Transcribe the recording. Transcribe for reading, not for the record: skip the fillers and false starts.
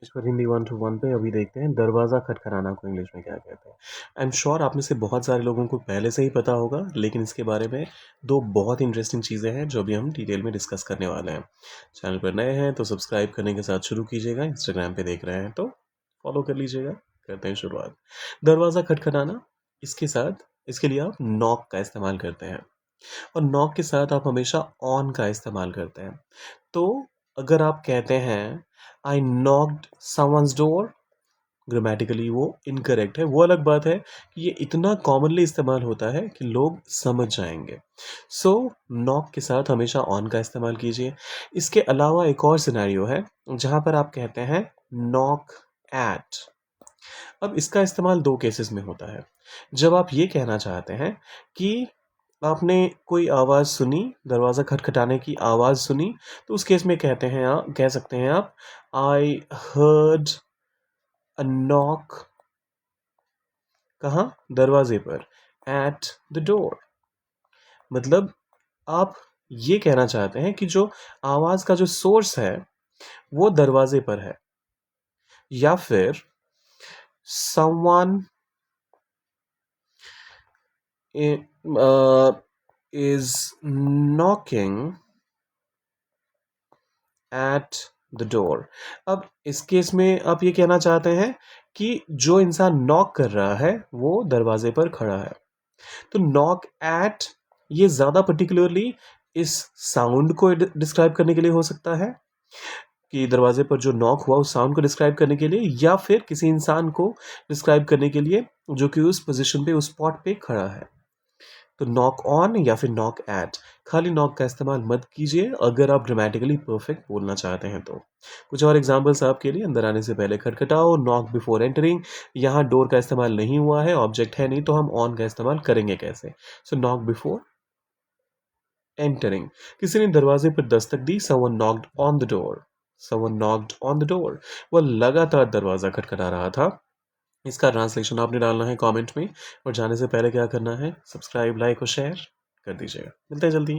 ईश्वर Hindi 1 to 1 पे अभी देखते हैं दरवाज़ा खटखटाना को इंग्लिश में क्या कहते हैं। आई एम श्योर आप में से बहुत सारे लोगों को पहले से ही पता होगा, लेकिन इसके बारे में दो बहुत इंटरेस्टिंग चीज़ें हैं जो अभी हम डिटेल में डिस्कस करने वाले हैं। चैनल पर नए हैं तो सब्सक्राइब करने के साथ शुरू कीजिएगा, इंस्टाग्राम पे देख रहे हैं तो फॉलो कर लीजिएगा। करते हैं शुरुआत। दरवाज़ा खटखटाना, इसके लिए आप नॉक का इस्तेमाल करते हैं और नॉक के साथ आप हमेशा ऑन का इस्तेमाल करते हैं। तो अगर आप कहते हैं आई नॉक्ड समवन्स डोर, ग्रामेटिकली वो इनकरेक्ट है। वो अलग बात है कि ये इतना कॉमनली इस्तेमाल होता है कि लोग समझ जाएंगे। सो नॉक के साथ हमेशा ऑन का इस्तेमाल कीजिए। इसके अलावा एक और सिनेरियो है जहाँ पर आप कहते हैं नॉक एट। अब इसका इस्तेमाल दो केसेस में होता है। जब आप ये कहना चाहते हैं कि आपने कोई आवाज़ सुनी, दरवाज़ा खटखटाने की आवाज़ सुनी, तो उस केस में कह सकते हैं आप आई हर्ड अ नॉक। कहाँ? दरवाजे पर। At the door. मतलब आप ये कहना चाहते हैं कि जो आवाज़ का जो सोर्स है वो दरवाजे पर है, या फिर someone is knocking at the door. अब इस केस में आप ये कहना चाहते हैं कि जो इंसान नॉक कर रहा है वो दरवाजे पर खड़ा है। तो नॉक एट ये ज़्यादा पर्टिकुलरली इस साउंड को डिस्क्राइब करने के लिए हो सकता है कि दरवाजे पर जो नॉक हुआ उस साउंड को डिस्क्राइब करने के लिए, या फिर किसी इंसान को डिस्क्राइब करने के लिए जो कि उस पोजीशन पे, उस स्पॉट पे खड़ा है। तो नॉक ऑन या फिर नॉक एट। खाली नॉक का इस्तेमाल मत कीजिए अगर आप ग्रामेटिकली परफेक्ट बोलना चाहते हैं तो। कुछ और एग्जांपल्स आपके लिए, अंदर आने से पहले खटखटाओ, नॉक बिफोर एंटरिंग। यहाँ डोर का इस्तेमाल नहीं हुआ है, ऑब्जेक्ट है नहीं, तो हम ऑन का इस्तेमाल करेंगे कैसे? So knock before entering. किसी ने दरवाजे पर दस्तक दी, someone knocked on the door. Someone knocked on the door. वह लगातार दरवाजा खटखटा रहा था। इसका ट्रांसलेशन आपने डालना है कमेंट में, और जाने से पहले क्या करना है, सब्सक्राइब, लाइक और शेयर कर दीजिएगा। मिलते हैं जल्दी।